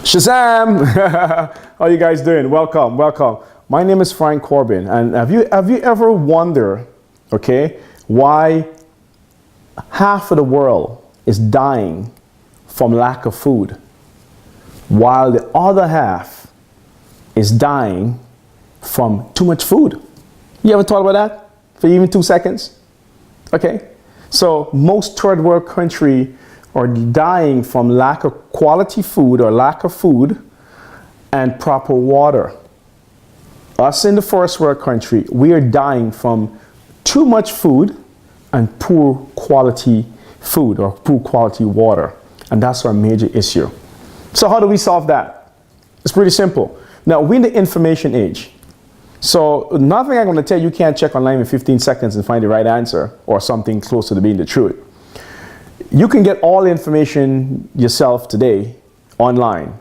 Shazam! How you guys doing? Welcome, welcome. My name is Frank Corbin, and have you ever wondered, okay, why half of the world is dying from lack of food, while the other half is dying from too much food? You ever thought about that for even 2 seconds? Okay, so most third world countries are dying from lack of quality food or lack of food and proper water. Us in the first world country, we are dying from too much food and poor quality food or poor quality water. And that's our major issue. So how do we solve that? It's pretty simple. Now, we're in the information age. So nothing I'm going to tell you can't check online in 15 seconds and find the right answer or something close to being the truth. You can get all the information yourself today online.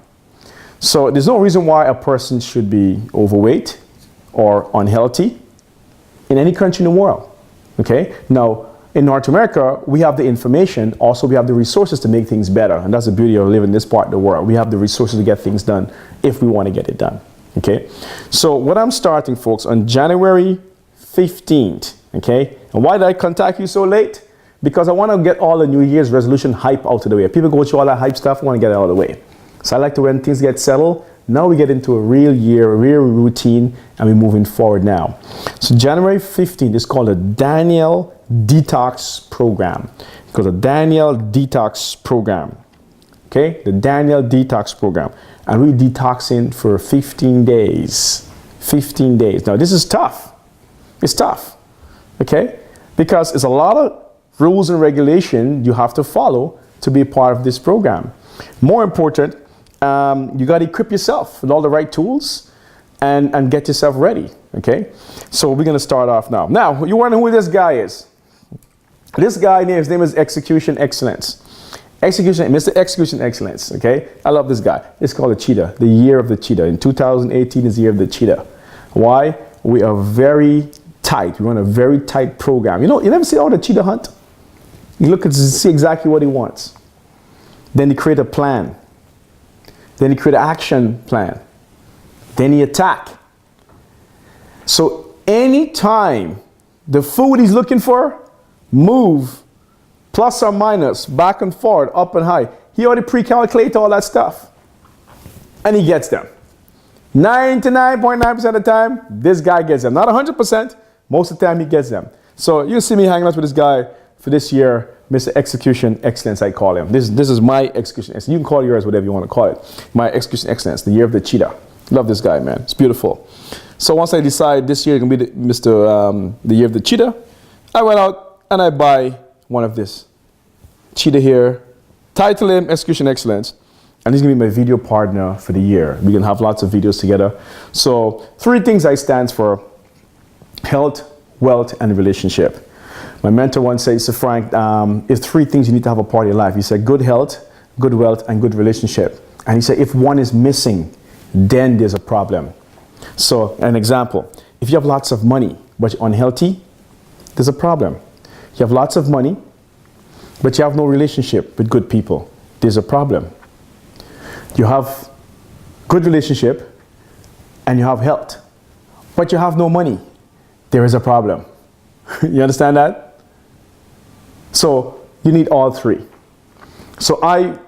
So there's no reason why a person should be overweight or unhealthy in any country in the world. Okay? Now, in North America, we have the information. Also, we have the resources to make things better. And that's the beauty of living in this part of the world. We have the resources to get things done if we want to get it done. Okay? So what I'm starting, folks, on January 15th. Okay? And why did I contact you so late? Because I want to get all the New Year's resolution hype out of the way. People go through all that hype stuff, I want to get it out of the way. So I like to, when things get settled, now we get into a real year, a real routine, and we're moving forward now. So January 15th is called the Daniel Detox program. It's called the Daniel Detox program. Okay, the Daniel Detox program. And we're detoxing for 15 days. 15 days. Now this is tough. It's tough. Okay, because it's a lot of rules and regulation you have to follow to be a part of this program. More important, you got to equip yourself with all the right tools and get yourself ready. Okay, so we're going to start off now. Now, you wonder who this guy is. This guy, his name is Execution Excellence. Mr. Execution Excellence. Okay, I love this guy. It's called the cheetah, the year of the cheetah. In 2018 is the year of the cheetah. Why? We are very tight. We run a very tight program. You know, you never see all the cheetah hunt. You look to see exactly what he wants. Then he create a plan. Then he create an action plan. Then he attack. So anytime the food he's looking for move plus or minus, back and forward, up and high, he already pre-calculate all that stuff. And he gets them. 99.9% of the time, this guy gets them. Not 100%, most of the time he gets them. So you see me hanging out with this guy for this year, Mr. Execution Excellence, I call him. This is my Execution Excellence. You can call yours whatever you want to call it. My Execution Excellence, the year of the cheetah. Love this guy, man. It's beautiful. So once I decide this year is going to be the year of the cheetah, I went out and I buy one of this. Cheetah here, title him Execution Excellence, and he's going to be my video partner for the year. We're going to have lots of videos together. So 3 things I stand for: health, wealth, and relationship. My mentor once said, so Frank, there's 3 things you need to have a part of your life. He said, good health, good wealth, and good relationship. And he said, if one is missing, then there's a problem. So an example, if you have lots of money, but you're unhealthy, there's a problem. You have lots of money, but you have no relationship with good people, there's a problem. You have good relationship and you have health, but you have no money, there is a problem. You understand that? So you need all 3. So I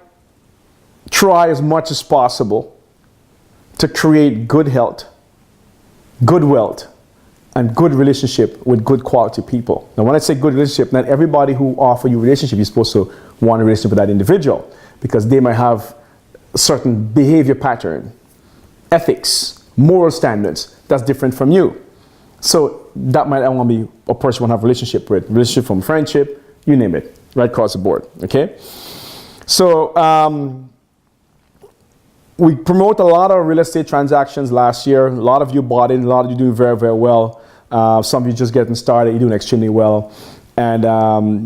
try as much as possible to create good health, good wealth, and good relationship with good quality people. Now when I say good relationship, not everybody who offer you a relationship, you're supposed to want a relationship with that individual, because they might have a certain behavior pattern, ethics, moral standards that's different from you. So that might want to be a person you want to have a relationship from friendship, you name it, right across the board, okay? So we promote a lot of real estate transactions last year. A lot of you bought in, a lot of you doing very, very well. Some of you just getting started, you're doing extremely well. And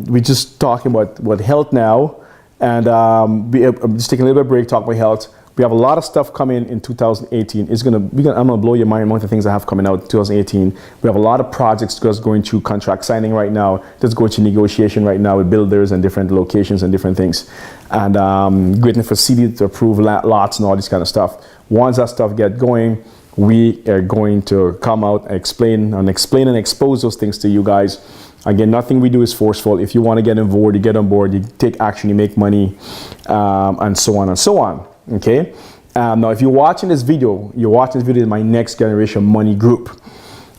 we're just talking about health now. And I'm just taking a little bit of break, talking about health. We have a lot of stuff coming in 2018. I'm gonna blow your mind among the things I have coming out in 2018. We have a lot of projects just going through contract signing right now, just going to negotiation right now with builders and different locations and different things. And waiting for CD to approve lots and all this kind of stuff. Once that stuff get going, we are going to come out and explain and expose those things to you guys. Again, nothing we do is forceful. If you want to get on board, you get on board, you take action, you make money, and so on and so on. Okay. Now, if you're watching this video, in my Next Generation Money group,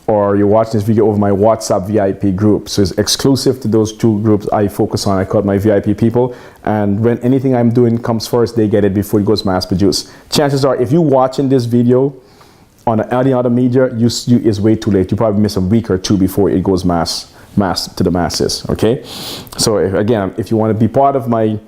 or you're watching this video over my WhatsApp VIP group. So it's exclusive to those two groups I focus on. I call it my VIP people. And when anything I'm doing comes first, they get it before it goes mass produced. Chances are, if you're watching this video on any other media, it's way too late. You probably miss a week or two before it goes mass to the masses. Okay. So if you want to be part of my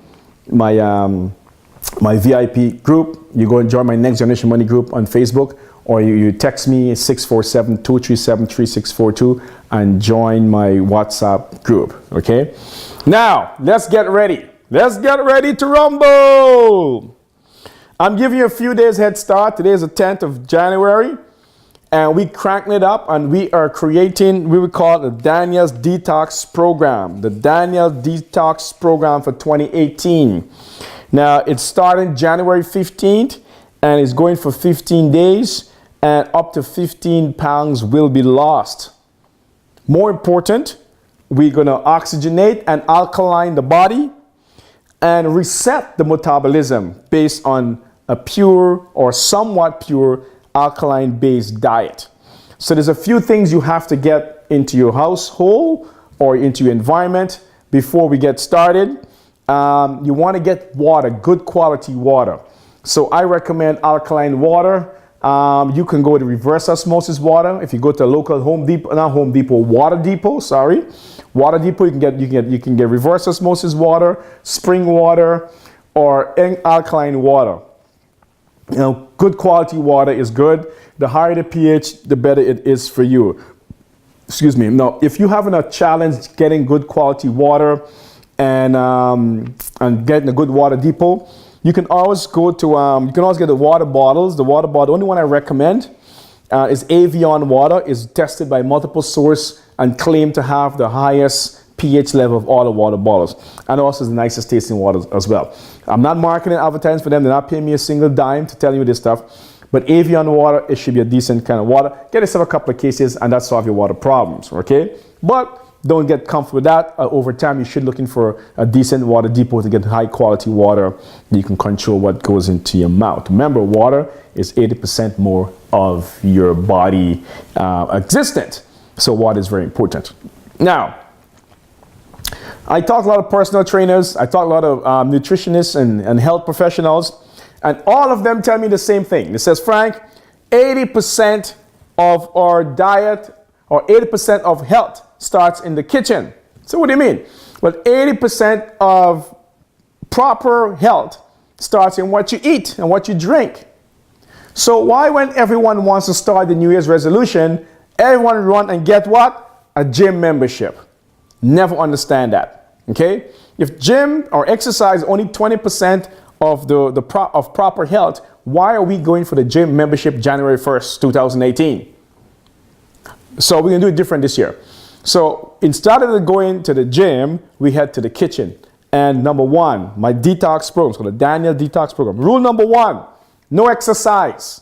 VIP group, you go and join my Next Generation Money group on Facebook, or you text me 647-237-3642 and join my WhatsApp group. Okay. Now let's get ready. Let's get ready to rumble. I'm giving you a few days head start. Today is the 10th of January, and we cranking it up, and we are creating, we would call it the Daniel Detox program. The Daniel Detox program for 2018. Now, it's starting January 15th, and it's going for 15 days, and up to 15 pounds will be lost. More important, we're going to oxygenate and alkaline the body and reset the metabolism based on a pure or somewhat pure alkaline-based diet. So there's a few things you have to get into your household or into your environment before we get started. You want to get water, good quality water. So I recommend alkaline water. You can go to reverse osmosis water. If you go to a local Water Depot, you can get reverse osmosis water, spring water, or alkaline water. You know, good quality water is good. The higher the pH, the better it is for you. Excuse me. Now, if you're having a challenge getting good quality water and getting a good Water Depot, you can always go to, you can always get the water bottles. The only one I recommend is Avion water. Is tested by multiple sources and claimed to have the highest pH level of all the water bottles, and also the nicest tasting water as well. I'm not marketing advertising for them. They're not paying me a single dime to tell you this stuff. But Avion water, it should be a decent kind of water. Get yourself a couple of cases, and that solve your water problems. Okay, but don't get comfortable with that. Over time, you should looking for a decent Water Depot to get high quality water. You can control what goes into your mouth. Remember, water is 80% more of your body existence. So water is very important. Now, I talk to a lot of personal trainers. I talk to a lot of nutritionists and health professionals, and all of them tell me the same thing. It says, Frank, 80% of our diet or 80% of health starts in the kitchen. So what do you mean? Well, 80% of proper health starts in what you eat and what you drink. So why, when everyone wants to start the New Year's resolution, everyone run and get what? A gym membership. Never understand that. Okay? If gym or exercise is only 20% of of proper health, why are we going for the gym membership January 1st, 2018? So we're going to do it different this year. So instead of going to the gym, we head to the kitchen. And number one, my detox program, so the Daniel Detox program. Rule number one, no exercise.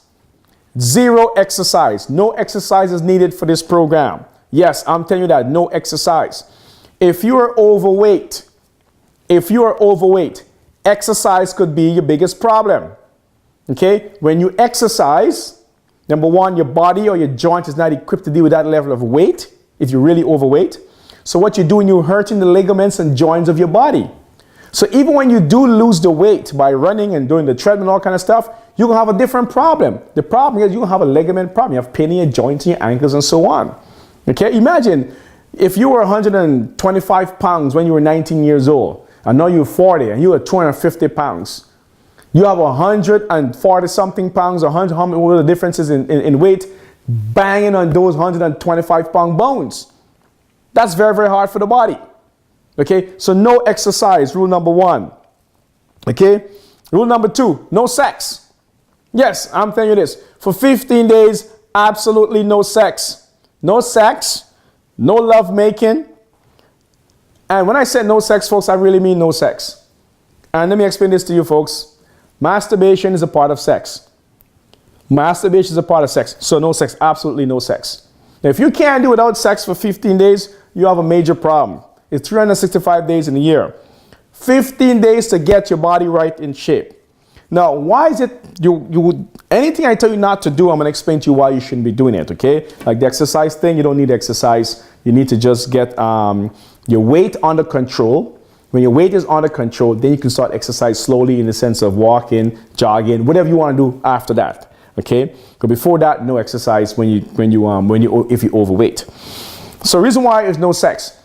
Zero exercise. No exercise is needed for this program. Yes, I'm telling you that, no exercise. If you are overweight, exercise could be your biggest problem. Okay? When you exercise, number one, your body or your joint is not equipped to deal with that level of weight if you're really overweight. So what you're doing, you're hurting the ligaments and joints of your body. So even when you do lose the weight by running and doing the treadmill and all kind of stuff, you're going to have a different problem. The problem is you're going to have a ligament problem. You have pain in your joints and your ankles and so on. Okay? Imagine if you were 125 pounds when you were 19 years old, and now you're 40 and you are 250 pounds. You have 140 something pounds, 100, what are the differences in weight, banging on those 125 pound bones. That's very, very hard for the body. Okay, so no exercise, rule number one. Okay, rule number two, no sex. Yes, I'm telling you this. For 15 days, absolutely no sex. No sex, no love making. And when I said no sex, folks, I really mean no sex. And let me explain this to you, folks. Masturbation is a part of sex. Masturbation is a part of sex. So no sex, absolutely no sex. Now, if you can't do without sex for 15 days, you have a major problem. It's 365 days in a year. 15 days to get your body right in shape. Now, why is it anything I tell you not to do, I'm going to explain to you why you shouldn't be doing it, okay? Like the exercise thing, you don't need exercise. You need to just get your weight under control. When your weight is under control, then you can start exercise slowly in the sense of walking, jogging, whatever you want to do after that, okay? But before that, no exercise if you're overweight. So the reason why is no sex.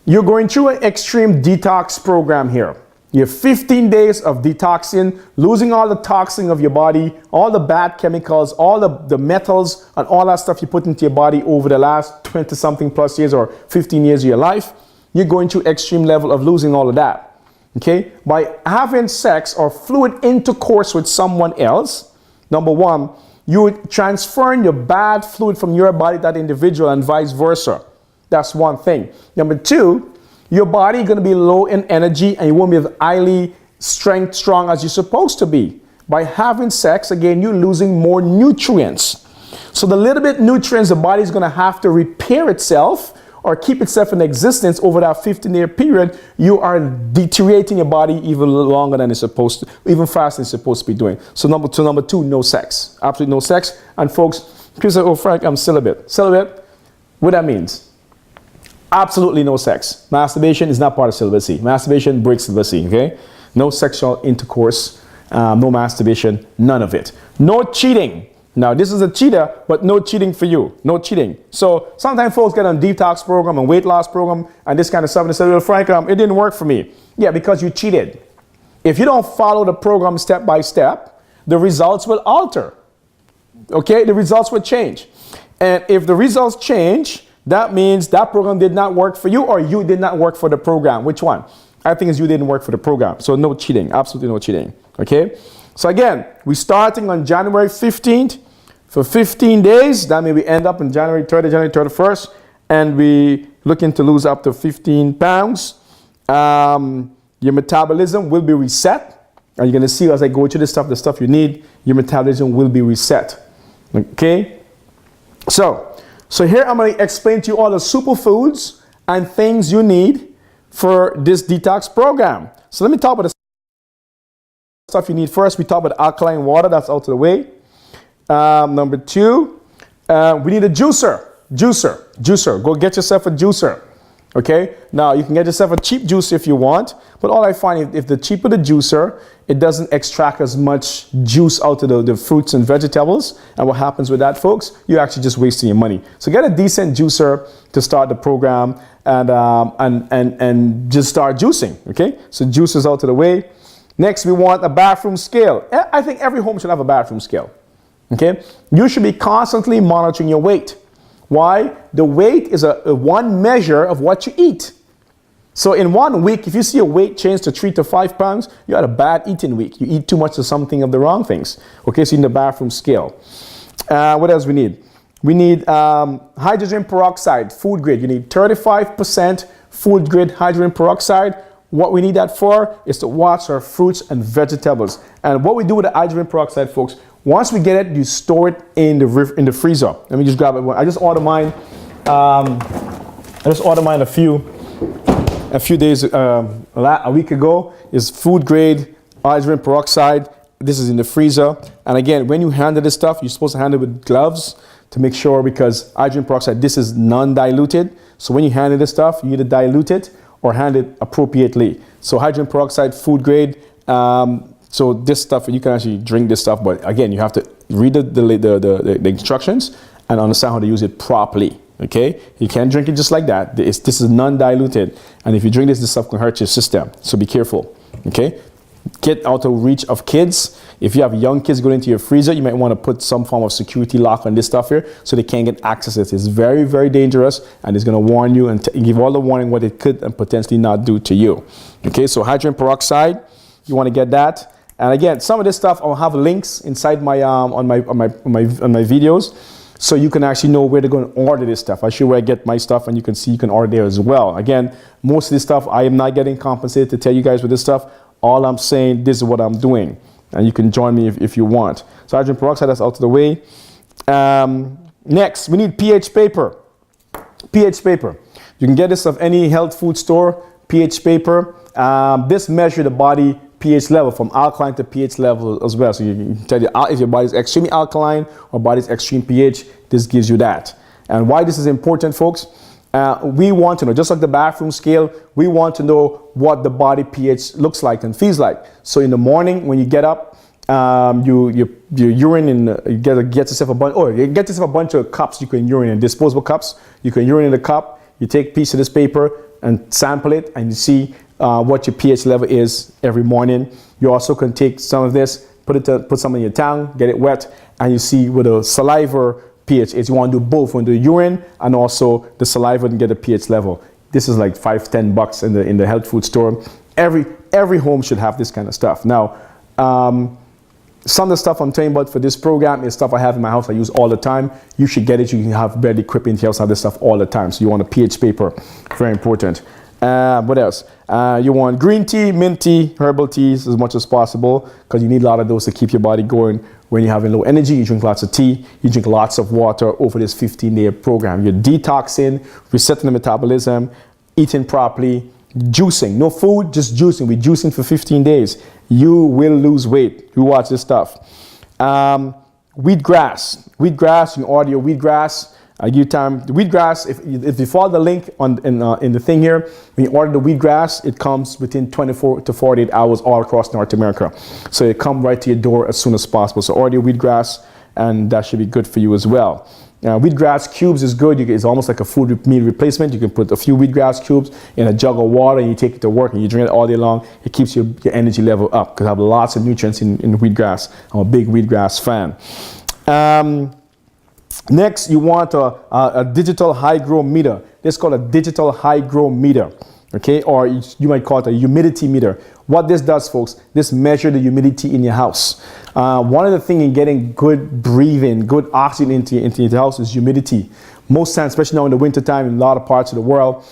You're going through an extreme detox program here. You have 15 days of detoxing, losing all the toxin of your body, all the bad chemicals, all the metals, and all that stuff you put into your body over the last 20-something plus years or 15 years of your life. You're going through extreme level of losing all of that. Okay? By having sex or fluid intercourse with someone else, number one, you're transferring your bad fluid from your body to that individual and vice versa. That's one thing. Number two, your body is going to be low in energy and you won't be as highly strong as you're supposed to be. By having sex, again, you're losing more nutrients. So the little bit nutrients the body is going to have to repair itself or keep itself in existence over that 15-day period, you are deteriorating your body even longer than it's supposed to, even faster than it's supposed to be doing. So number two, no sex. Absolutely no sex. And folks, people say, oh, Frank, I'm celibate. Celibate, what that means? Absolutely no sex. Masturbation is not part of celibacy. Masturbation breaks celibacy, okay? No sexual intercourse, no masturbation, none of it. No cheating. Now, this is a cheetah, but no cheating for you. No cheating. So sometimes folks get on detox program and weight loss program and this kind of stuff and they say, well, Frank, it didn't work for me. Yeah, because you cheated. If you don't follow the program step by step, the results will alter. Okay? The results will change. And if the results change, that means that program did not work for you or you did not work for the program. Which one? I think it's you didn't work for the program. So no cheating. Absolutely no cheating. Okay? So again, we're starting on January 15th for 15 days. That means we end up on January 30th, January 31st. And we looking to lose up to 15 pounds. Your metabolism will be reset. And you're going to see as I go through the stuff you need, your metabolism will be reset. Okay? So here I'm going to explain to you all the superfoods and things you need for this detox program. So let me talk about the stuff you need first. We talk about alkaline water. That's out of the way. Number two, we need a juicer. Juicer. Go get yourself a juicer. Okay? Now, you can get yourself a cheap juicer if you want. But all I find, if the cheaper the juicer, it doesn't extract as much juice out of the fruits and vegetables. And what happens with that, folks? You're actually just wasting your money. So get a decent juicer to start the program and just start juicing. Okay? So juice is out of the way. Next, we want a bathroom scale. I think every home should have a bathroom scale. Okay? You should be constantly monitoring your weight. Why? The weight is a one measure of what you eat. So in 1 week, if you see a weight change to 3 to 5 pounds, you had a bad eating week. You eat too much of something of the wrong things. Okay, so you need the bathroom scale. What else we need? We need hydrogen peroxide, food grade. You need 35% food grade hydrogen peroxide. What we need that for is to wash our fruits and vegetables. And what we do with the hydrogen peroxide, folks, once we get it, you store it in the freezer. Let me just grab it. I just ordered mine. A few days, a week ago. Is food grade hydrogen peroxide. This is in the freezer. And again, when you handle this stuff, you're supposed to handle it with gloves to make sure, because hydrogen peroxide, this is non-diluted. So when you handle this stuff, you either dilute it or handle it appropriately. So hydrogen peroxide, food grade. So this stuff, you can actually drink this stuff, but again, you have to read the instructions and understand how to use it properly. Okay, you can't drink it just like that. This is non-diluted, and if you drink this stuff can hurt your system. So be careful. Okay, get out of reach of kids. If you have young kids going into your freezer, you might want to put some form of security lock on this stuff here so they can't get access to it. It's very, very dangerous, and it's going to warn you and give all the warning what it could and potentially not do to you. Okay, so hydrogen peroxide, you want to get that. And again, some of this stuff I'll have links inside my on my videos, so you can actually know where to go and order this stuff. I show you where I get my stuff, and you can see you can order there as well. Again, most of this stuff I am not getting compensated to tell you guys with this stuff. All I'm saying, this is what I'm doing, and you can join me if you want. So hydrogen peroxide, that's out of the way. Next, we need pH paper. pH paper. You can get this of any health food store. pH paper. This measures the body pH level from alkaline to pH level as well. So you can tell you if your body is extremely alkaline or body's extreme pH. This gives you that. And why this is important, folks? We want to know, just like the bathroom scale, we want to know what the body pH looks like and feels like. So in the morning when you get up, you urine in, you get yourself a bunch of cups you can urine in, disposable cups. You can urine in the cup. You take a piece of this paper and sample it, and you see what your pH level is every morning. You also can take some of this, put some in your tongue, get it wet, and you see what the saliva pH is. You want to do both, on the urine and also the saliva, and get a pH level. This is like $5-10 in the health food store. Every home should have this kind of stuff. Now, some of the stuff I'm telling you about for this program is stuff I have in my house I use all the time. You should get it. You can have better equipment in your house, have this stuff all the time. So you want a pH paper, very important. What else? You want green tea, mint tea, herbal teas as much as possible, because you need a lot of those to keep your body going. When you're having low energy, you drink lots of tea, you drink lots of water over this 15-day program. You're detoxing, resetting the metabolism, eating properly, juicing. No food, just juicing. We're juicing for 15 days. You will lose weight. You watch this stuff. Wheatgrass. Wheatgrass, you can order your wheatgrass. I give you time. The wheatgrass, if you follow the link in the thing here, when you order the wheatgrass, it comes within 24 to 48 hours all across North America. So it comes right to your door as soon as possible. So order your wheatgrass, and that should be good for you as well. Wheatgrass cubes is good. It's almost like a food meal replacement. You can put a few wheatgrass cubes in a jug of water, and you take it to work, and you drink it all day long. It keeps your energy level up, because I have lots of nutrients in wheatgrass. I'm a big wheatgrass fan. Next, you want a digital hygrometer. This is called a digital hygrometer, okay? Or you might call it a humidity meter. What this does, folks, this measures the humidity in your house. One of the things in getting good breathing, good oxygen into your house is humidity. Most times, especially now in the wintertime in a lot of parts of the world,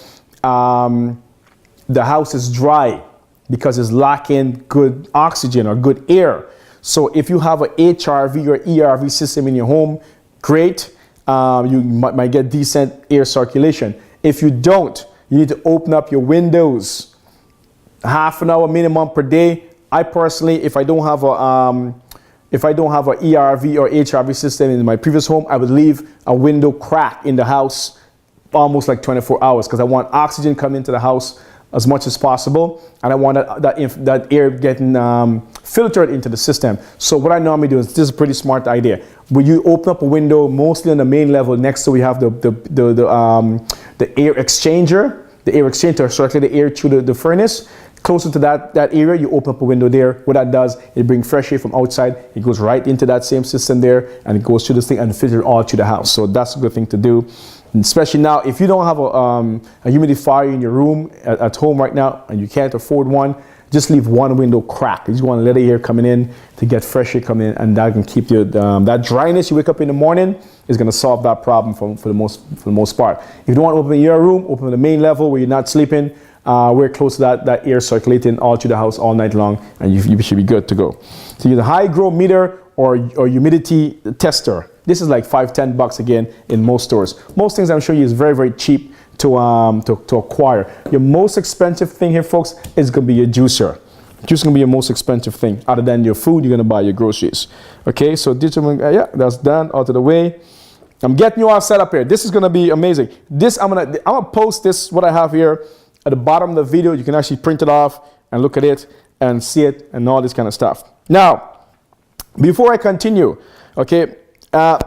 the house is dry because it's lacking good oxygen or good air. So if you have an HRV or ERV system in your home, great. You might get decent air circulation. If you don't, you need to open up your windows half an hour minimum per day. I personally, if I don't have a ERV or HRV system in my previous home, I would leave a window crack in the house almost like 24 hours, because I want oxygen coming into the house as much as possible, and I want that air getting filtered into the system. So what I normally do is, this is a pretty smart idea. When you open up a window, mostly on the main level, next to we have the air exchanger. The air exchanger circulates the air through the furnace. Closer to that area, you open up a window there. What that does, it brings fresh air from outside. It goes right into that same system there, and it goes through this thing and filters all through the house. So that's a good thing to do. Especially now, if you don't have a humidifier in your room at home right now, and you can't afford one, just leave one window cracked. You just want to let the air coming in to get fresh air coming in, and that can keep you that dryness. You wake up in the morning is going to solve that problem for the most part. If you don't want to open your room, open the main level where you're not sleeping. We're close to that air circulating all through the house all night long, and you should be good to go. So you use a hygrometer or humidity tester. This is like $5-10 again in most stores. Most things I'm showing you is very, very cheap to acquire. Your most expensive thing here, folks, is going to be your juicer. Juicer is going to be your most expensive thing. Other than your food, you're going to buy your groceries. Okay, so yeah, that's done, out of the way. I'm getting you all set up here. This is going to be amazing. This I'm gonna post this, what I have here, at the bottom of the video. You can actually print it off and look at it and see it and all this kind of stuff. Now, before I continue, okay,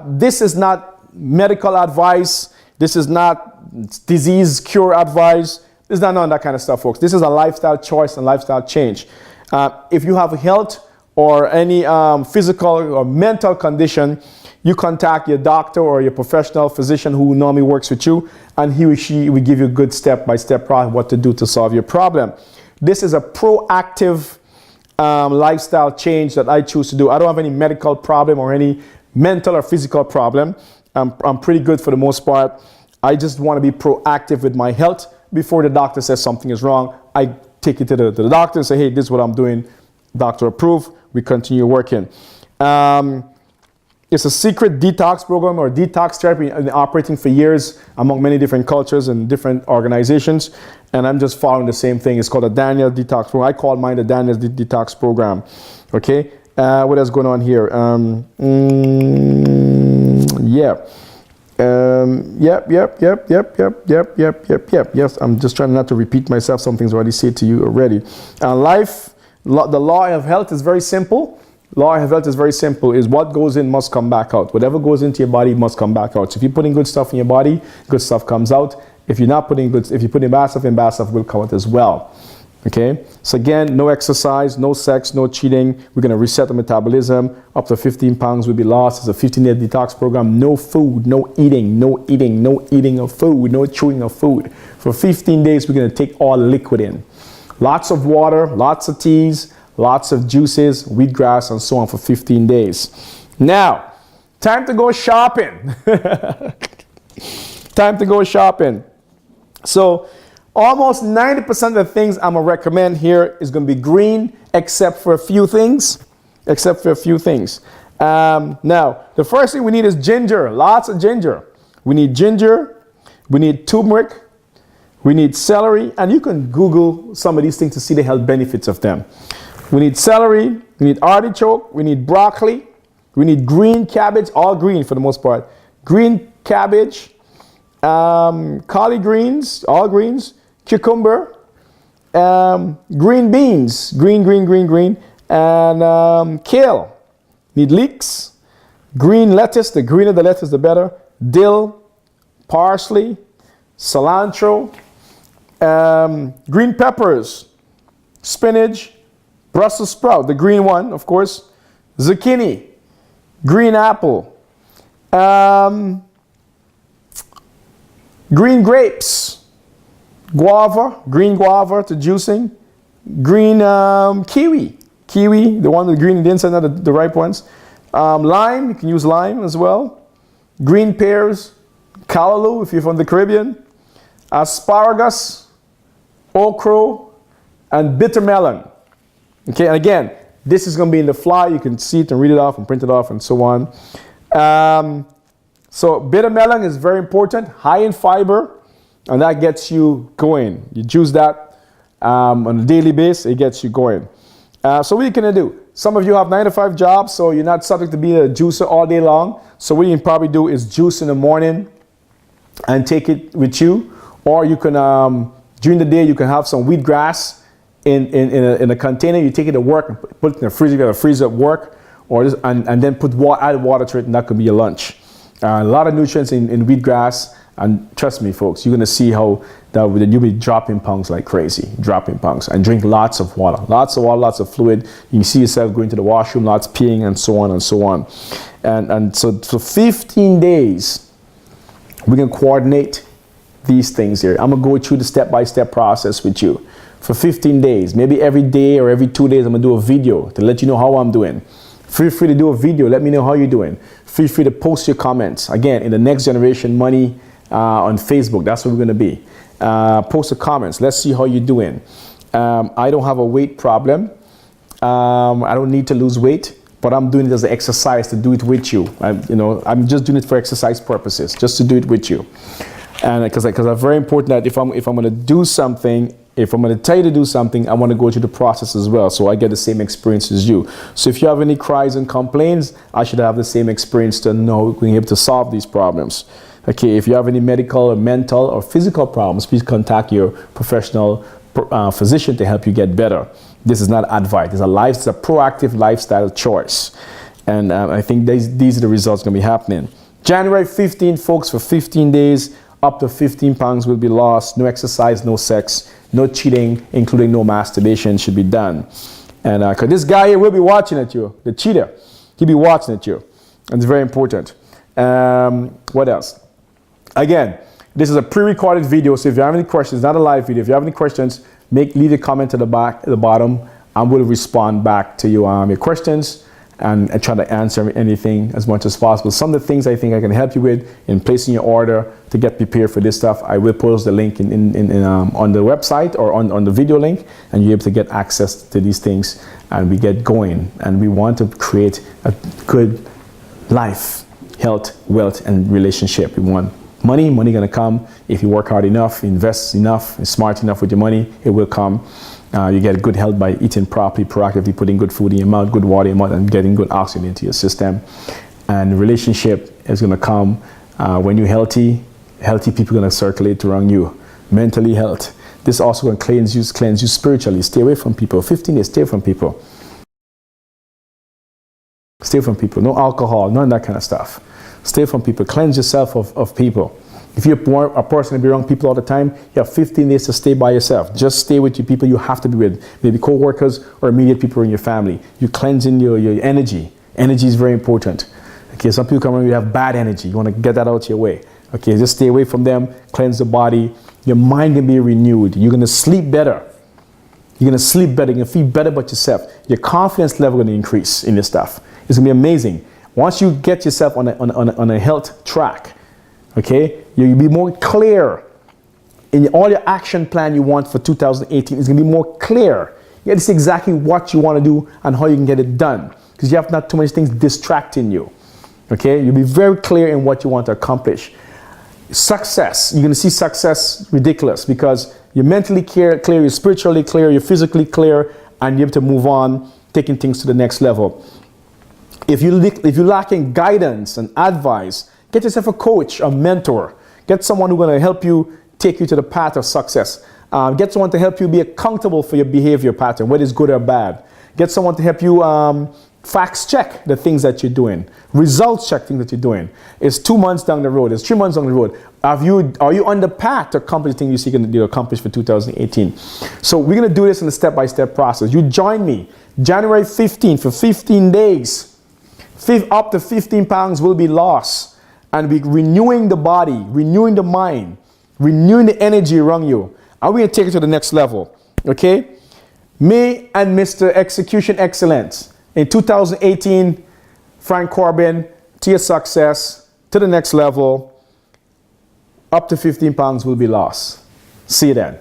this is not medical advice. This is not disease cure advice. This is not none of that kind of stuff, folks. This is a lifestyle choice and lifestyle change. If you have health or any physical or mental condition, you contact your doctor or your professional physician who normally works with you, and he or she will give you a good step-by-step process what to do to solve your problem. This is a proactive lifestyle change that I choose to do. I don't have any medical problem or any mental or physical problem. I'm pretty good for the most part. I just want to be proactive with my health. Before the doctor says something is wrong, I take it to the doctor and say, hey, this is what I'm doing. Doctor approved. We continue working. It's a secret detox program or detox therapy operating for years among many different cultures and different organizations. And I'm just following the same thing. It's called a Daniel Detox program. I call mine the Daniel Detox program. Okay. What else going on here? Yes, I'm just trying not to repeat myself. Some things I already said to you already. The law of health is very simple. Law of health is very simple. Is what goes in must come back out. Whatever goes into your body must come back out. So if you're putting good stuff in your body, good stuff comes out. If you're not putting if you're putting bad stuff will come out as well. Okay. So again, no exercise, no sex, no cheating. We're going to reset the metabolism. Up to 15 pounds will be lost. It's a 15-day detox program. No food, no eating of food, no chewing of food. For 15 days, we're going to take all liquid in. Lots of water, lots of teas, lots of juices, wheatgrass, and so on for 15 days. Now, time to go shopping. Time to go shopping. So, almost 90% of the things I'm going to recommend here is going to be green, except for a few things. Now, the first thing we need is ginger. Lots of ginger. We need ginger. We need turmeric. We need celery. And you can Google some of these things to see the health benefits of them. We need celery. We need artichoke. We need broccoli. We need green cabbage. All green for the most part. Green cabbage. Collard greens. All greens. Cucumber, green beans, green, and kale. Need leeks, green lettuce, the greener the lettuce the better, dill, parsley, cilantro, green peppers, spinach, Brussels sprout, the green one, of course, zucchini, green apple, green grapes, guava, green guava to juicing, green kiwi, the one with green in the inside, not the ripe ones. Lime, you can use lime as well. Green pears, callaloo if you're from the Caribbean, asparagus, okra, and bitter melon. Okay, and again, this is going to be in the flyer. You can see it and read it off and print it off and so on. So bitter melon is very important, high in fiber. And that gets you going. You juice that on a daily basis, it gets you going. So what are you going to do? Some of you have 9-to-5 jobs, so you're not subject to being a juicer all day long. So what you can probably do is juice in the morning and take it with you. Or you can, during the day, you can have some wheatgrass in a container. You take it to work and put it in the freezer. You have a freezer at work. Or just, and then add water to it, and that could be your lunch. A lot of nutrients in wheatgrass. And trust me, folks, you're going to see how you'll be dropping pounds like crazy, and drink lots of water, lots of fluid. You can see yourself going to the washroom, lots peeing, and so on and so on. And so for 15 days, we can coordinate these things here. I'm going to go through the step-by-step process with you for 15 days. Maybe every day or every 2 days, I'm going to do a video to let you know how I'm doing. Feel free to do a video. Let me know how you're doing. Feel free to post your comments. Again, in the Next Generation Money on Facebook, that's what we're going to be. Post the comments. Let's see how you're doing. I don't have a weight problem. I don't need to lose weight, but I'm doing it as an exercise to do it with you. I'm just doing it for exercise purposes, just to do it with you. And because it's very important that if I'm going to do something, if I'm going to tell you to do something, I want to go through the process as well, so I get the same experience as you. So if you have any cries and complaints, I should have the same experience to know being able to solve these problems. Okay, if you have any medical or mental or physical problems, please contact your professional physician to help you get better. This is not advice. It's a proactive lifestyle choice. And I think these are the results going to be happening. January 15th, folks, for 15 days, up to 15 pounds will be lost. No exercise, no sex, no cheating, including no masturbation should be done. And because this guy here will be watching at you, the cheetah, he'll be watching at you. And it's very important. What else? Again, this is a pre-recorded video, so if you have any questions, not a live video, if you have any questions, leave a comment at the bottom. I will respond back to you, your questions, and try to answer anything as much as possible. Some of the things I think I can help you with in placing your order to get prepared for this stuff, I will post the link on the website or on the video link, and you're able to get access to these things, and we get going. And we want to create a good life, health, wealth, and relationship. We want money gonna come if you work hard enough, invest enough, and smart enough with your money, it will come. You get good health by eating properly, proactively putting good food in your mouth, good water in your mouth, and getting good oxygen into your system. And relationship is gonna come when you're healthy. Healthy people are gonna circulate around you. Mentally health. This also gonna cleanse you spiritually. Stay away from people. 15 days, stay from people. Stay from people. No alcohol, none of that kind of stuff. Stay from people. Cleanse yourself of people. If you're a person to be around people all the time, you have 15 days to stay by yourself. Just stay with your people you have to be with. Maybe co-workers or immediate people in your family. You're cleansing your energy. Energy is very important. Okay, some people come around, you have bad energy. You want to get that out your way. Okay, just stay away from them. Cleanse the body. Your mind can be renewed. You're going to sleep better. You're going to sleep better. You're going to feel better about yourself. Your confidence level is going to increase in this stuff. It's going to be amazing. Once you get yourself on a health track, okay, you'll be more clear in all your action plan you want for 2018. It's going to be more clear. You get to see exactly what you want to do and how you can get it done, because you have not too many things distracting you. Okay, you'll be very clear in what you want to accomplish. Success, you're going to see success ridiculous because you're mentally clear, you're spiritually clear, you're physically clear, and you're able to move on, taking things to the next level. If you're lacking guidance and advice, get yourself a coach, a mentor. Get someone who's going to help you take you to the path of success. Get someone to help you be accountable for your behavior pattern, whether it's good or bad. Get someone to help you facts check the things that you're doing. Results check things that you're doing. It's 2 months down the road. It's 3 months down the road. Are you on the path to accomplish the things you're seeking to accomplish for 2018? So we're going to do this in a step-by-step process. You join me January 15th for 15 days. Up to 15 pounds will be lost. And we're renewing the body, renewing the mind, renewing the energy around you. And we're going to take it to the next level. Okay? Me and Mr. Execution Excellence. In 2018, Frank Corbin, to your success, to the next level, up to 15 pounds will be lost. See you then.